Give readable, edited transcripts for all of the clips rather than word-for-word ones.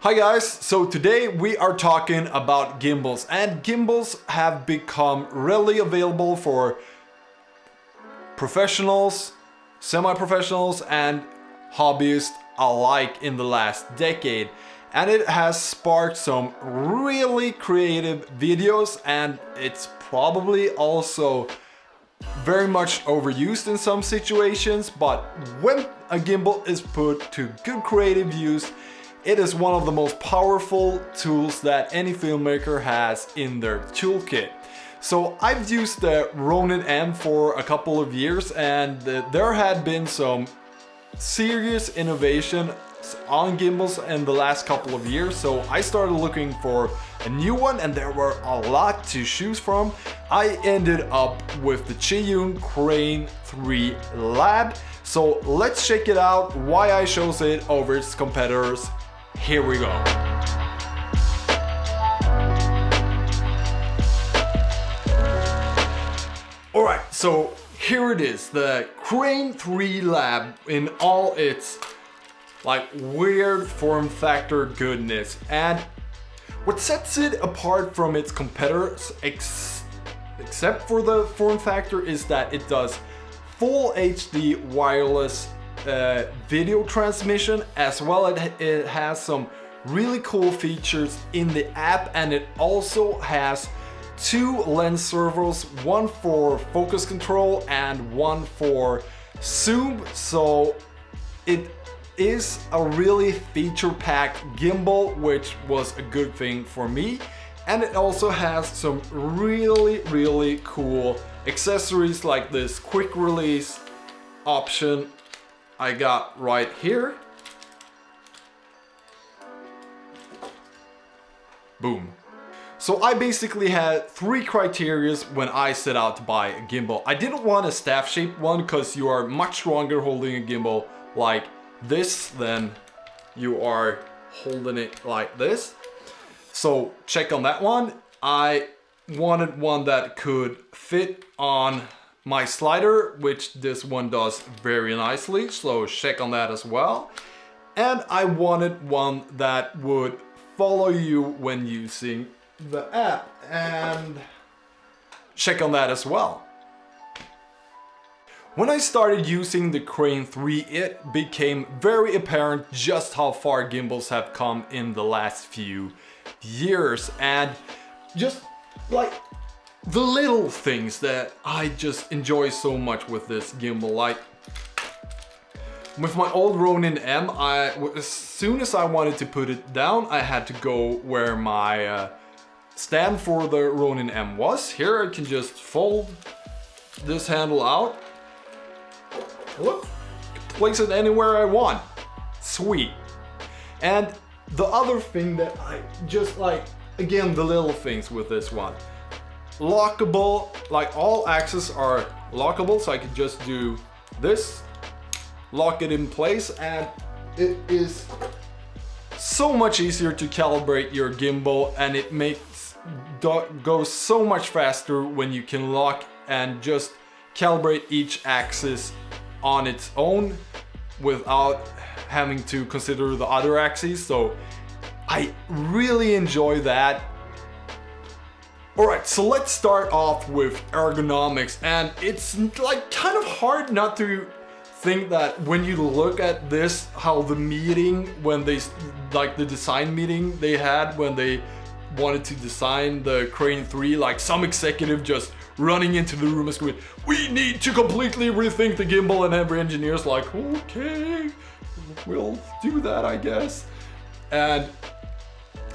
Hi guys, so today we are talking about gimbals, and gimbals have become readily available for professionals, semi-professionals and hobbyists alike in the last decade, and it has sparked some really creative videos, and it's probably also very much overused in some situations, but when a gimbal is put to good creative use, it is one of the most powerful tools that any filmmaker has in their toolkit. So I've used the Ronin M for a couple of years, and there had been some serious innovation on gimbals in the last couple of years, so I started looking for a new one, and there were a lot to choose from. I ended up with the Zhiyun Crane 3 Lab, so let's check it out, why I chose it over its competitors. Here we go. Alright, so here it is, the Crane 3 Lab in all its weird form factor goodness. And what sets it apart from its competitors, except for the form factor, is that it does full HD wireless video transmission, as well as it has some really cool features in the app, and it also has two lens servos, one for focus control and one for zoom, so it is a really feature-packed gimbal, which was a good thing for me. And it also has some really cool accessories like this quick release option I got right here. Boom. So I basically had three criteria when I set out to buy a gimbal. I didn't want a staff-shaped one because you are much stronger holding a gimbal like this than you are holding it like this. So check on that one. I wanted one that could fit on my slider, which this one does very nicely, so check on that as well. And I wanted one that would follow you when using the app, and check on that as well. When I started using the Crane 3, it became very apparent just how far gimbals have come in the last few years, and just like the little things that I just enjoy so much with this gimbal. Like with my old Ronin M, as soon as I wanted to put it down, I had to go where my stand for the Ronin M was. Here I can just fold this handle out. Look, place it anywhere I want. Sweet. And the other thing that I just like, again, the little things with this one. Lockable, like all axes are lockable, so I could just do this, lock it in place, and it is so much easier to calibrate your gimbal, and it makes go so much faster when you can lock and just calibrate each axis on its own without having to consider the other axes. So I really enjoy that. Alright, so let's start off with ergonomics, and it's like kind of hard not to think that when you look at this, how the meeting, when they, like the design meeting they had when they wanted to design the Crane 3, like some executive just running into the room and screaming, "We need to completely rethink the gimbal," and every engineer's like, "Okay, we'll do that, I guess." And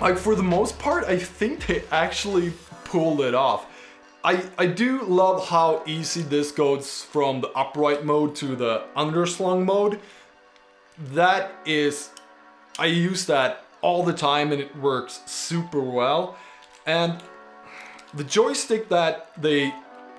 like for the most part, I think they actually pulled it off. I do love how easy this goes from the upright mode to the underslung mode. That is, I use that all the time and it works super well. And the joystick, that they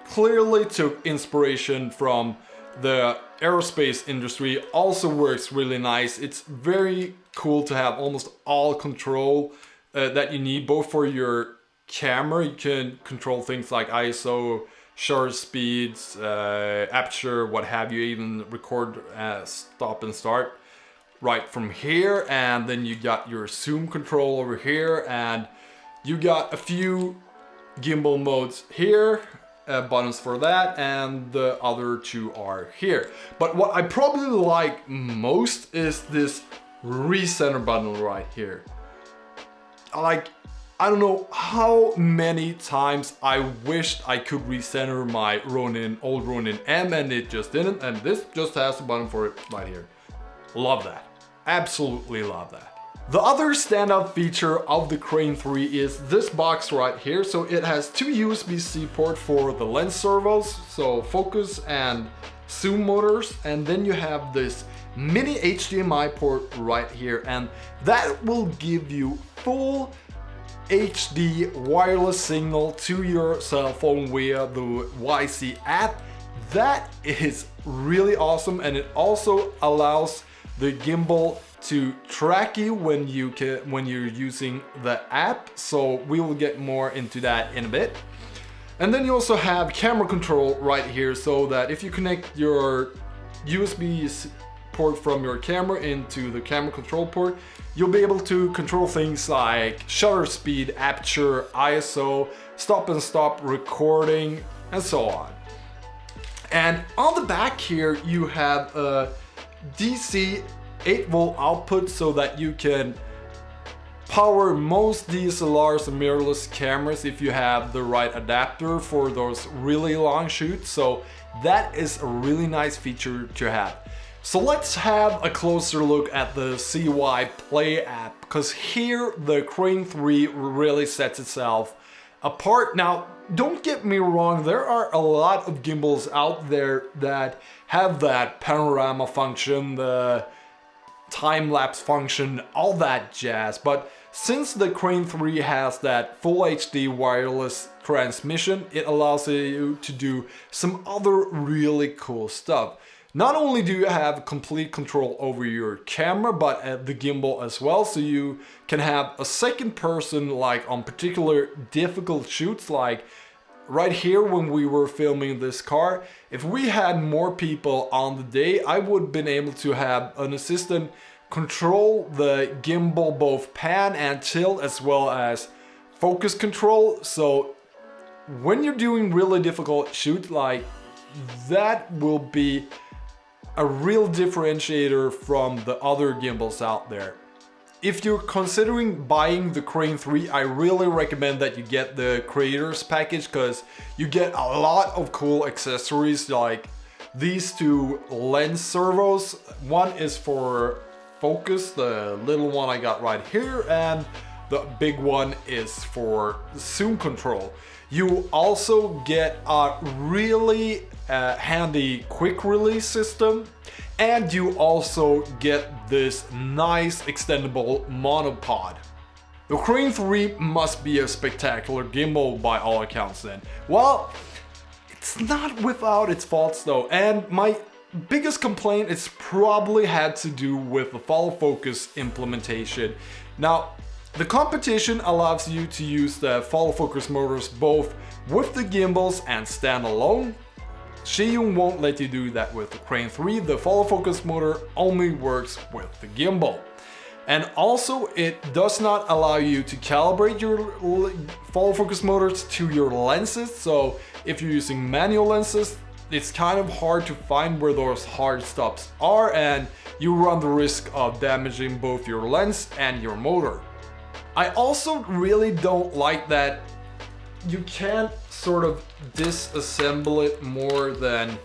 clearly took inspiration from the aerospace industry, also works really nice. It's very cool to have almost all control that you need, both for your camera. You can control things like ISO, shutter speeds, aperture, what have you, even record, stop and start right from here, and then you got your zoom control over here, and you got a few gimbal modes here, buttons for that, and the other two are here. But what I probably like most is this recenter button right here. Like, I don't know how many times I wished I could recenter my Ronin, old Ronin M, and it just didn't, and this just has a button for it right here. Love that. Absolutely love that. The other standout feature of the Crane 3 is this box right here. So it has two USB-C ports for the lens servos, so focus and zoom motors, and then you have this mini HDMI port right here, and that will give you full HD wireless signal to your cell phone via the YC app. That is really awesome, and it also allows the gimbal to track you when you're using the app, so we will get more into that in a bit. And then you also have camera control right here, so that if you connect your USB port from your camera into the camera control port, you'll be able to control things like shutter speed, aperture, ISO, stop and stop recording, and so on. And on the back here you have a DC 8-volt output, so that you can power most DSLRs and mirrorless cameras if you have the right adapter for those really long shoots. So that is a really nice feature to have. So let's have a closer look at the CY Play app, because here the Crane 3 really sets itself apart. Now, don't get me wrong, there are a lot of gimbals out there that have that panorama function, the time-lapse function, all that jazz, but since the Crane 3 has that full HD wireless transmission, it allows you to do some other really cool stuff. Not only do you have complete control over your camera, but the gimbal as well, so you can have a second person, like on particular difficult shoots, like right here when we were filming this car. If we had more people on the day, I would have been able to have an assistant control the gimbal, both pan and tilt, as well as focus control. So when you're doing really difficult shoots, like that will be a real differentiator from the other gimbals out there. If you're considering buying the Crane 3, I really recommend that you get the Creators Package, because you get a lot of cool accessories, like these two lens servos. One is for focus, the little one I got right here, and the big one is for zoom control. You also get a really handy quick release system, and you also get this nice extendable monopod. The Crane 3 must be a spectacular gimbal by all accounts then. Well, it's not without its faults though, and my biggest complaint is probably had to do with the follow focus implementation. Now, the competition allows you to use the follow focus motors both with the gimbals and standalone. Zhiyun won't let you do that with the Crane 3. The follow focus motor only works with the gimbal. And also, it does not allow you to calibrate your follow focus motors to your lenses. So if you're using manual lenses, it's kind of hard to find where those hard stops are, and you run the risk of damaging both your lens and your motor. I also really don't like that you can't sort of disassemble it more than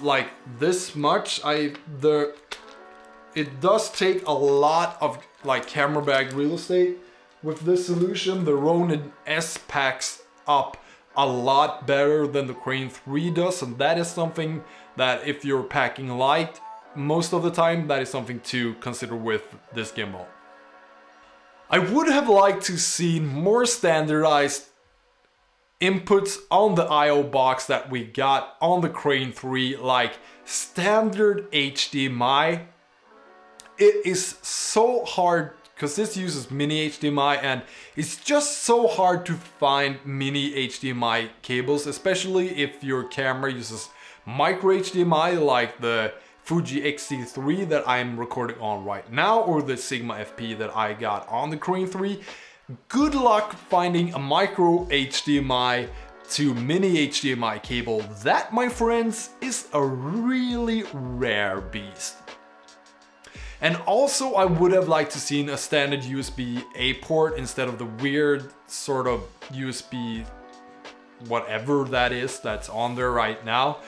like this much. It does take a lot of like camera bag real estate. With this solution, the Ronin S packs up a lot better than the Crane 3 does, and that is something that if you're packing light most of the time, that is something to consider with this gimbal. I would have liked to see more standardized inputs on the I/O box that we got on the Crane 3, like standard HDMI. It is so hard because this uses mini HDMI, and it's just so hard to find mini HDMI cables, especially if your camera uses micro HDMI like the Fuji X-T3 that I'm recording on right now, or the Sigma FP that I got on the Crane 3, good luck finding a micro HDMI to mini HDMI cable. That, my friends, is a really rare beast. And also I would have liked to seen a standard USB-A port instead of the weird sort of USB whatever that is that's on there right now.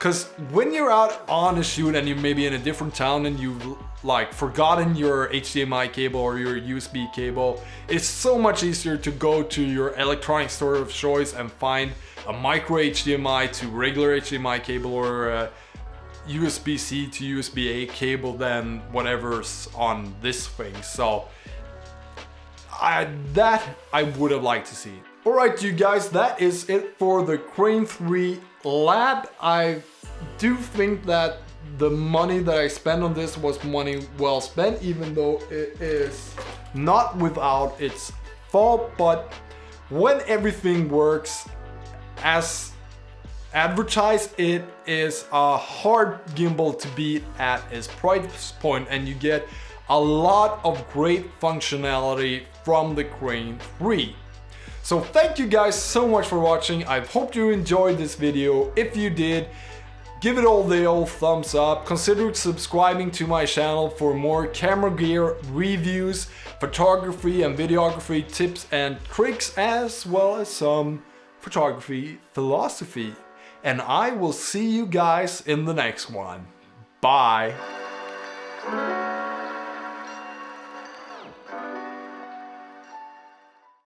Because when you're out on a shoot and you're maybe in a different town and you've like forgotten your HDMI cable or your USB cable, it's so much easier to go to your electronic store of choice and find a micro HDMI to regular HDMI cable or a USB-C to USB-A cable than whatever's on this thing. So that I would have liked to see. Alright you guys, that is it for the Crane 3 Lab. I do think that the money that I spent on this was money well spent, even though it is not without its fault. But when everything works as advertised, it is a hard gimbal to beat at its price point, and you get a lot of great functionality from the Crane 3. So thank you guys so much for watching. I hope you enjoyed this video. If you did, give it all the old thumbs up. Consider subscribing to my channel for more camera gear reviews, photography and videography tips and tricks, as well as some photography philosophy. And I will see you guys in the next one. Bye.